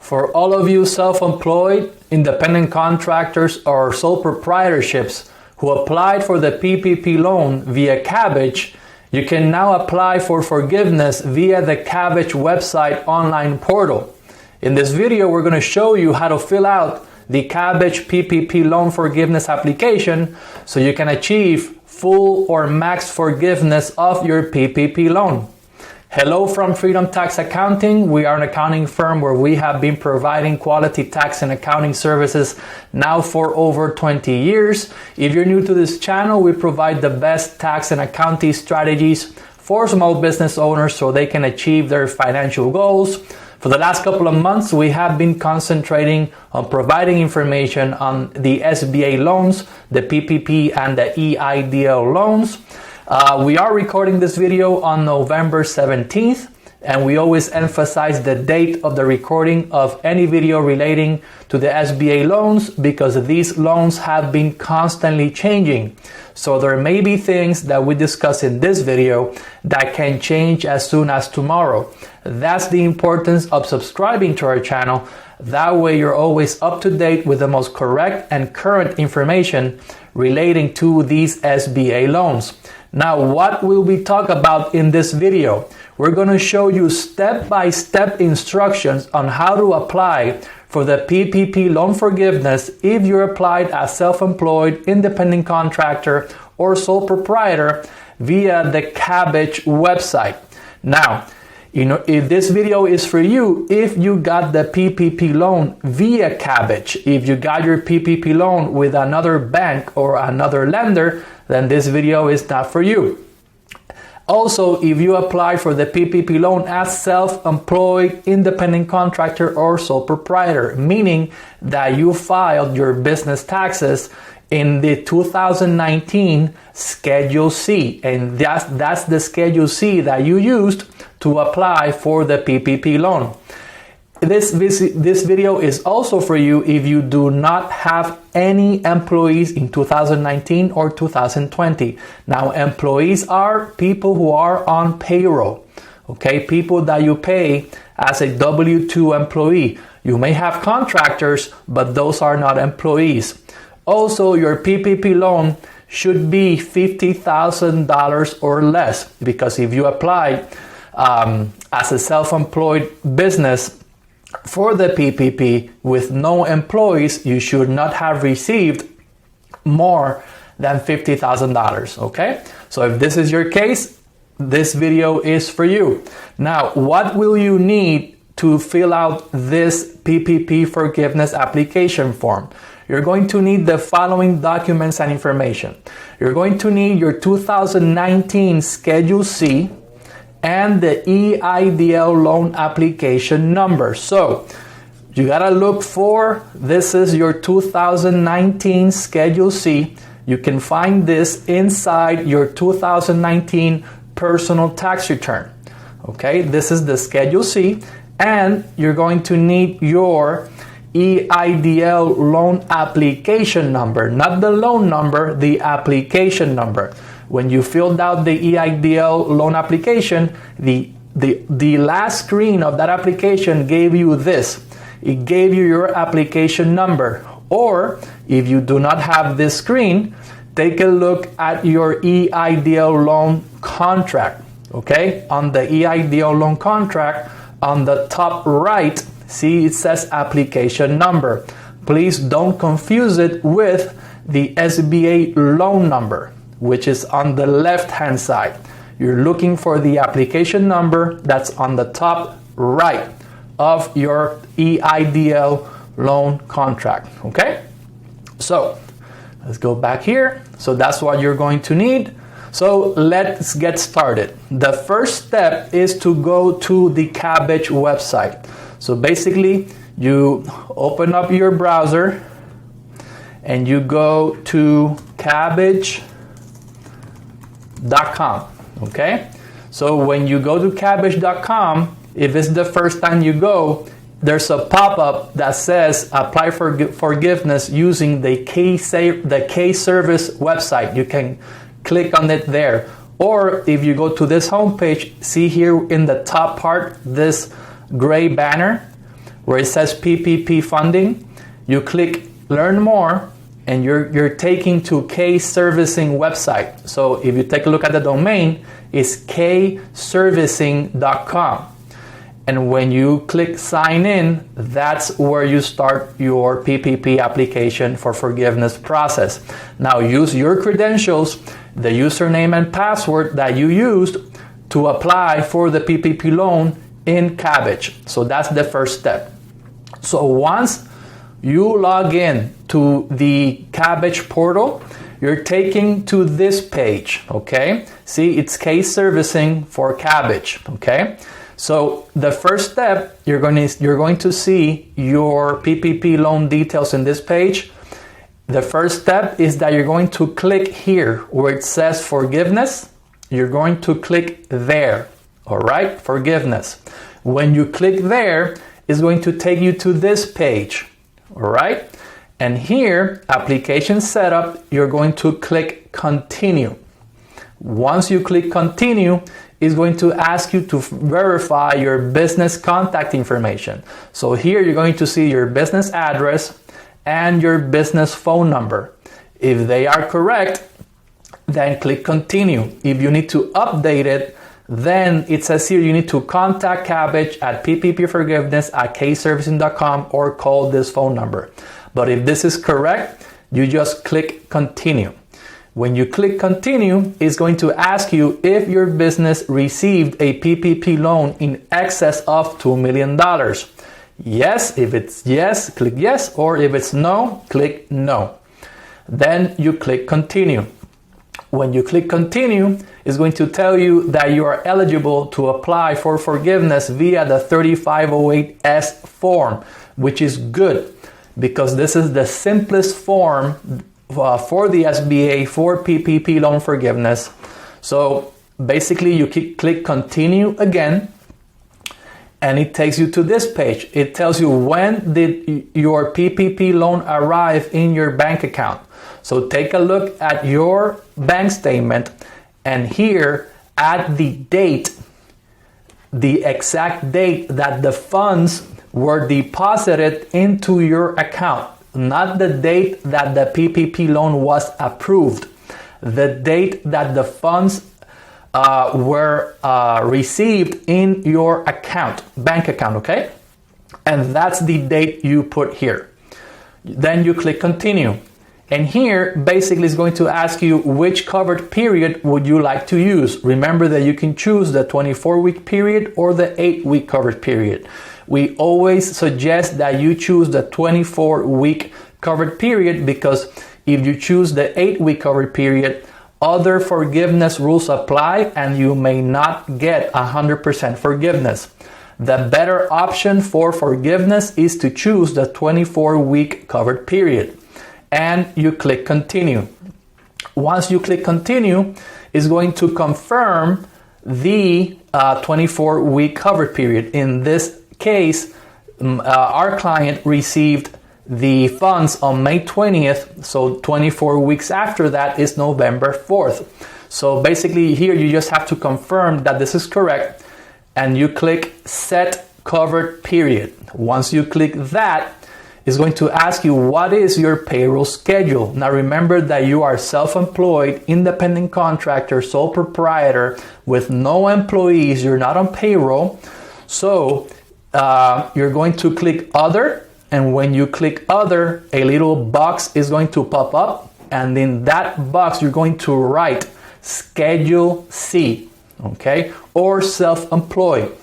For all of you self-employed, independent contractors, or sole proprietorships who applied for the PPP loan via Kabbage, you can now apply for forgiveness via the Kabbage website online portal. In this video, we're going to show you how to fill out the Kabbage PPP loan forgiveness application so you can achieve full or max forgiveness of your PPP loan. Hello from Freedomtax Accounting. We are an accounting firm where we have been providing quality tax and accounting services now for over 20 years. If you're new to this channel, we provide the best tax and accounting strategies for small business owners so they can achieve their financial goals. For the last couple of months, we have been concentrating on providing information on the SBA loans, the PPP and the EIDL loans. We are recording this video on November 17th, and we always emphasize the date of the recording of any video relating to the SBA loans because these loans have been constantly changing. So there may be things that we discuss in this video that can change as soon as tomorrow. That's the importance of subscribing to our channel. That way you're always up to date with the most correct and current information relating to these SBA loans. Now, what will we talk about in this video? We're going to show you step-by-step instructions on how to apply for the PPP loan forgiveness if you're applied as self-employed, independent contractor, or sole proprietor via the Kabbage website. Now, if this video is for you, if you got the PPP loan via Kabbage, if you got your PPP loan with another bank or another lender, then this video is not for you. Also, if you apply for the PPP loan as self-employed, independent contractor, or sole proprietor, meaning that you filed your business taxes in the 2019 Schedule C, and that's the Schedule C that you used to apply for the PPP loan. This video is also for you if you do not have any employees in 2019 or 2020. Now, employees are people who are on payroll, okay? People that you pay as a W-2 employee. You may have contractors, but those are not employees. Also, your PPP loan should be $50,000 or less, because if you apply as a self-employed business for the PPP with no employees, you should not have received more than $50,000, okay? So if this is your case, this video is for you. Now, what will you need to fill out this PPP forgiveness application form? You're going to need the following documents and information. You're going to need your 2019 Schedule C and the EIDL loan application number. So you gotta look for, this is your 2019 Schedule C. You can find this inside your 2019 personal tax return. Okay, this is the Schedule C, and you're going to need your EIDL loan application number, not the loan number, the application number. When you filled out the EIDL loan application, the last screen of that application gave you this. It gave you your application number. Or if you do not have this screen, take a look at your EIDL loan contract. Okay? On the EIDL loan contract, on the top right, see it says application number. Please don't confuse it with the SBA loan number, which is on the left-hand side. You're looking for the application number that's on the top right of your EIDL loan contract, okay? So let's go back here. So that's what you're going to need. So let's get started. The first step is to go to the Kabbage website. So basically, you open up your browser and you go to Kabbage.com, okay? So when you go to Kabbage.com, if it's the first time you go, there's a pop-up that says apply for forgiveness using the K-Service website. You can click on it there. Or if you go to this homepage, see here in the top part, this gray banner. where it says PPP funding, you click learn more, and you're taken to case servicing website. So if you take a look at the domain, it's kservicing.com. And when you click sign in, that's where you start your PPP application for forgiveness process. Now use your credentials, the username and password that you used to apply for the PPP loan in Kabbage. So that's the first step. So once you log in to the Kabbage portal, you're taken to this page, okay? See, it's case servicing for Kabbage, okay? So the first step, you're going to see your PPP loan details in this page. The first step is that you're going to click here where it says forgiveness. You're going to click there, all right? Forgiveness. When you click there, it's going to take you to this page, all right? And here, application setup, you're going to click continue. Once you click continue, it's going to ask you to verify your business contact information. So here you're going to see your business address and your business phone number. If they are correct, then click continue. If you need to update it, then it says here you need to contact Kabbage at ppforgiveness@kservicing.com or call this phone number. But if this is correct, you just click continue. When you click continue, it's going to ask you if your business received a PPP loan in excess of $2 million. Yes, if it's yes, click yes, or if it's no, click no. Then you click continue. When you click continue, it's going to tell you that you are eligible to apply for forgiveness via the 3508S form, which is good because this is the simplest form for the SBA for PPP loan forgiveness. So basically you click continue again, and it takes you to this page. It tells you when did your PPP loan arrive in your bank account. So take a look at your bank statement, and here add the date, the exact date that the funds were deposited into your account. Not the date that the PPP loan was approved, the date that the funds were received in your account, bank account, okay? And that's the date you put here. Then you click continue. And here, basically, it's going to ask you which covered period would you like to use. Remember that you can choose the 24-week period or the 8-week covered period. We always suggest that you choose the 24-week covered period because if you choose the 8-week covered period, other forgiveness rules apply and you may not get 100% forgiveness. The better option for forgiveness is to choose the 24-week covered period. And you click continue. Once you click continue, it's going to confirm the 24-week covered period. In this case, our client received the funds on May 20th, so 24 weeks after that is November 4th. So basically here you just have to confirm that this is correct, and you click set covered period. Once you click that, it's going to ask you what is your payroll schedule. Now remember that you are self-employed, independent contractor, sole proprietor with no employees. You're not on payroll. So you're going to click other, and when you click other, a little box is going to pop up, and in that box you're going to write Schedule C, okay, or self-employed,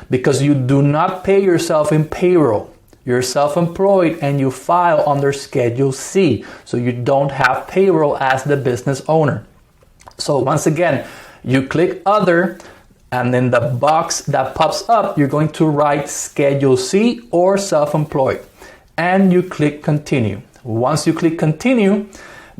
because you do not pay yourself in payroll. You're self-employed and you file under Schedule C, so you don't have payroll as the business owner. So once again, you click other, and in the box that pops up, you're going to write Schedule C or self-employed, and you click continue. Once you click continue,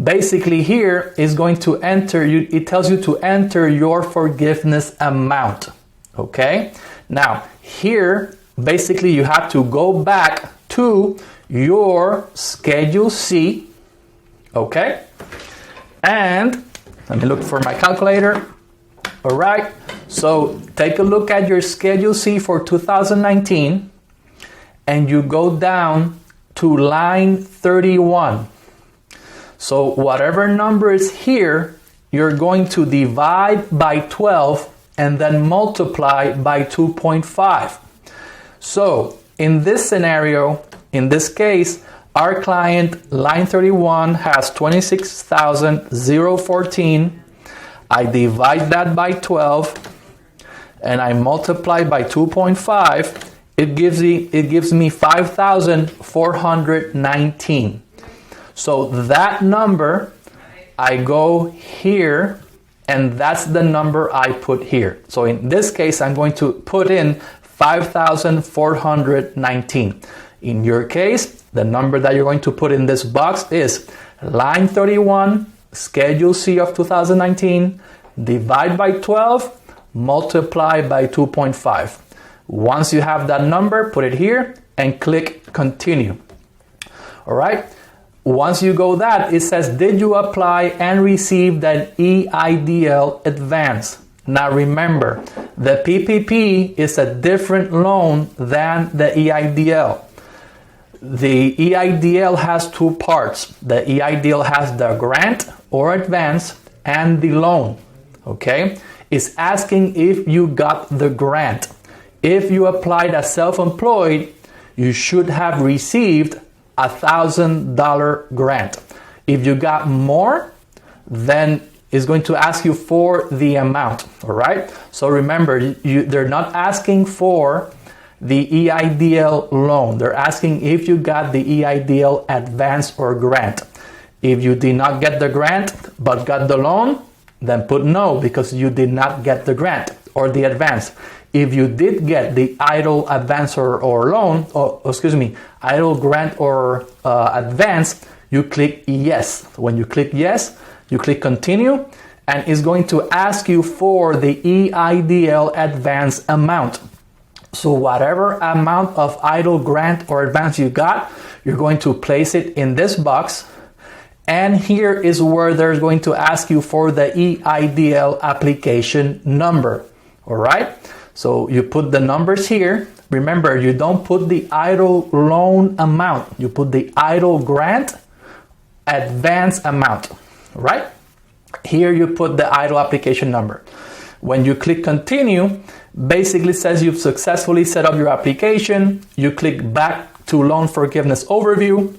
basically here is going to enter, it tells you to enter your forgiveness amount, okay? Now here, basically you have to go back to your Schedule C, okay? And let me look for my calculator. All right, so take a look at your Schedule C for 2019, and you go down to line 31. So whatever number is here, you're going to divide by 12 and then multiply by 2.5. So in this scenario, in this case, our client, line 31, has $26,014. I divide that by 12 and I multiply by 2.5. It gives me 5,419. So that number, I go here, and that's the number I put here. So in this case, I'm going to put in 5,419. In your case, the number that you're going to put in this box is line 31, Schedule C of 2019, divide by 12, multiply by 2.5. Once you have that number, put it here and click continue. All right. Once you go that, it says, did you apply and receive that EIDL advance? Now remember, the PPP is a different loan than the EIDL. The EIDL has two parts. The EIDL has the grant or advance and the loan. Okay? It's asking if you got the grant. If you applied as self-employed, you should have received $1,000 grant. If you got more, then it's going to ask you for the amount. All right. So remember, they're not asking for the EIDL loan. They're asking if you got the EIDL advance or grant. If you did not get the grant but got the loan, then put no, because you did not get the grant or the advance. If you did get the EIDL advance or loan, EIDL grant or advance, you click yes. When you click yes, you click continue, and it's going to ask you for the EIDL advance amount. So whatever amount of EIDL grant or advance you got, you're going to place it in this box. And here is where they're going to ask you for the EIDL application number. All right. So you put the numbers here. Remember, you don't put the EIDL loan amount. You put the EIDL grant advance amount, right? Here you put the EIDL application number. When you click continue, basically says you've successfully set up your application. You click back to loan forgiveness overview.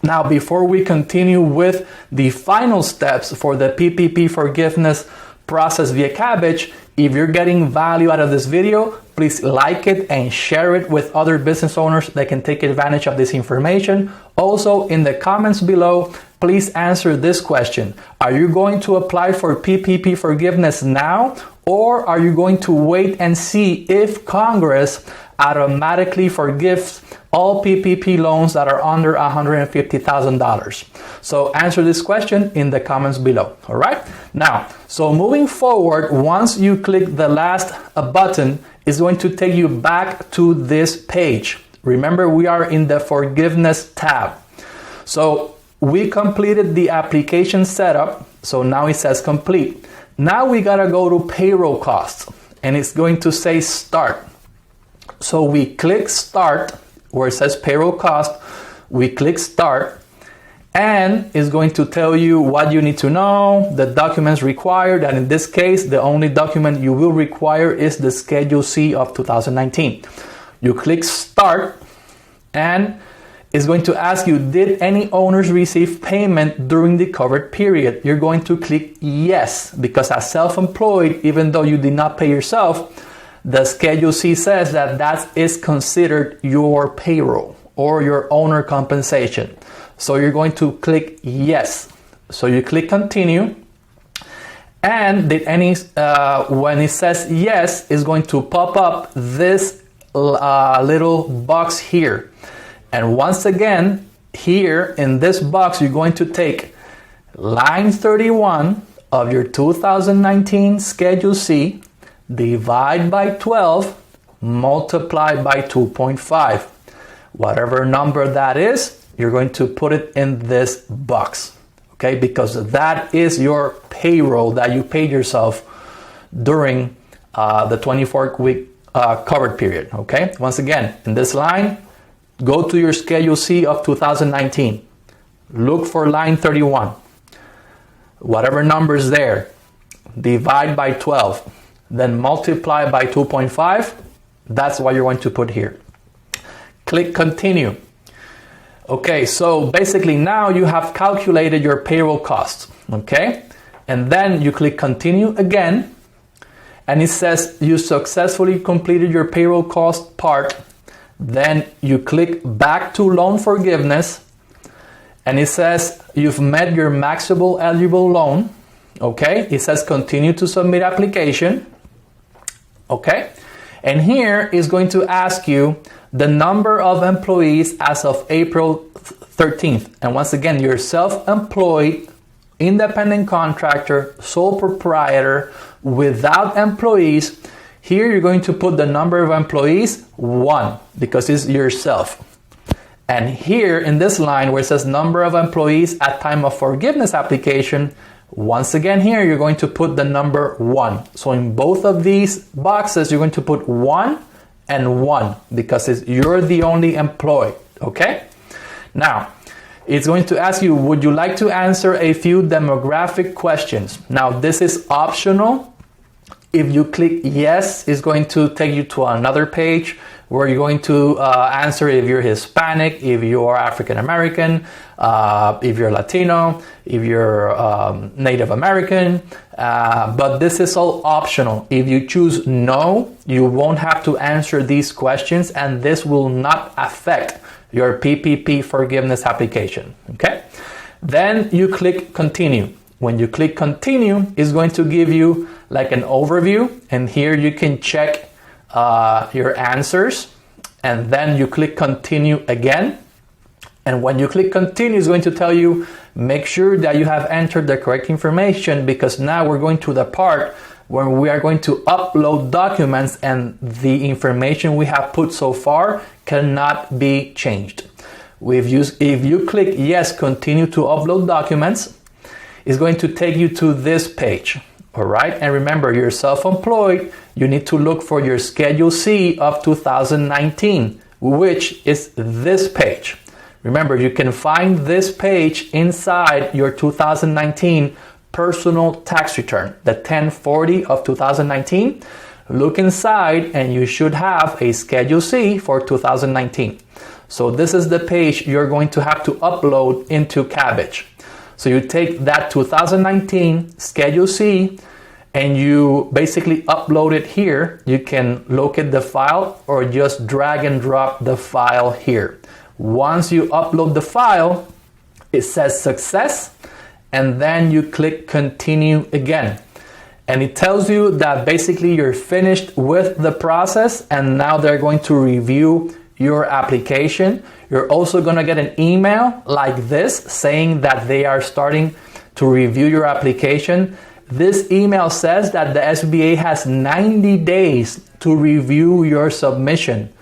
Now, before we continue with the final steps for the PPP forgiveness process via Kabbage, if you're getting value out of this video, please like it and share it with other business owners that can take advantage of this information. Also, in the comments below, please answer this question. Are you going to apply for PPP forgiveness now, or are you going to wait and see if Congress automatically forgives all PPP loans that are under $150,000? So answer this question in the comments below. All right. Now, so moving forward, once you click the last button, it's going to take you back to this page. Remember, we are in the forgiveness tab. So we completed the application setup. So now it says complete. Now we got to go to payroll costs, and it's going to say start. So we click start where it says payroll cost. We click start, and it's going to tell you what you need to know, the documents required, and in this case, the only document you will require is the Schedule C of 2019. You click start, and it's going to ask you, did any owners receive payment during the covered period? You're going to click yes, because as self-employed, even though you did not pay yourself, the Schedule C says that that is considered your payroll or your owner compensation. So you're going to click yes. So you click continue, and did any when it says yes, it's going to pop up this little box here. And once again, here in this box, you're going to take line 31 of your 2019 Schedule C, divide by 12, multiply by 2.5. Whatever number that is, you're going to put it in this box, okay? Because that is your payroll that you paid yourself during the 24-week covered period, okay? Once again, in this line, go to your Schedule C of 2019. Look for line 31. Whatever number is there, divide by 12, then multiply by 2.5. That's what you're going to put here. Click continue. Okay, so basically now you have calculated your payroll costs, okay? And then you click continue again, and it says you successfully completed your payroll cost part. Then you click back to loan forgiveness, and it says you've met your maximum eligible loan, okay? It says continue to submit application, okay? And here is going to ask you the number of employees as of April 13th. And once again, you're self-employed, independent contractor, sole proprietor, without employees. Here you're going to put the number of employees, 1, because it's yourself. And here in this line where it says number of employees at time of forgiveness application, once again here you're going to put the number 1. So in both of these boxes you're going to put 1 and 1 because you're the only employee, okay? Now, it's going to ask you, would you like to answer a few demographic questions? Now, this is optional. If you click yes, it's going to take you to another page where you're going to answer if you're Hispanic, if you're African American, if you're Latino, if you're Native American, but this is all optional. If you choose no, you won't have to answer these questions, and this will not affect your PPP forgiveness application, okay? Then you click continue. When you click continue, it's going to give you like an overview, and here you can check your answers, and then you click continue again. And when you click continue, it's going to tell you, make sure that you have entered the correct information, because now we're going to the part where we are going to upload documents, and the information we have put so far cannot be changed. If you click yes, continue to upload documents, it's going to take you to this page. All right, and remember, you're self-employed. You need to look for your Schedule C of 2019, which is this page. Remember, you can find this page inside your 2019 personal tax return, the 1040 of 2019. Look inside and you should have a Schedule C for 2019. So this is the page you're going to have to upload into Kabbage. So you take that 2019 Schedule C and you basically upload it here. You can locate the file or just drag and drop the file here. Once you upload the file, it says success, and then you click continue again. And it tells you that basically you're finished with the process, and now they're going to review your application. You're also going to get an email like this saying that they are starting to review your application. This email says that the SBA has 90 days to review your submission,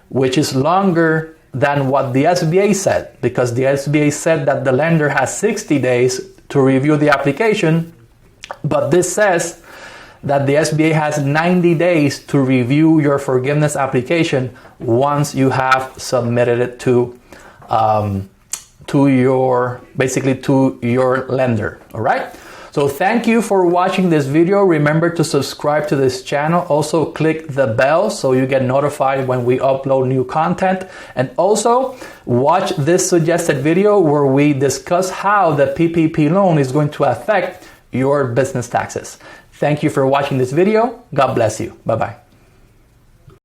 which is longer than what the SBA said, because the SBA said that the lender has 60 days to review the application, but this says that the SBA has 90 days to review your forgiveness application once you have submitted it to your lender. All right. So thank you for watching this video. Remember to subscribe to this channel. Also click the bell so you get notified when we upload new content. And also watch this suggested video where we discuss how the PPP loan is going to affect your business taxes. Thank you for watching this video. God bless you. Bye-bye.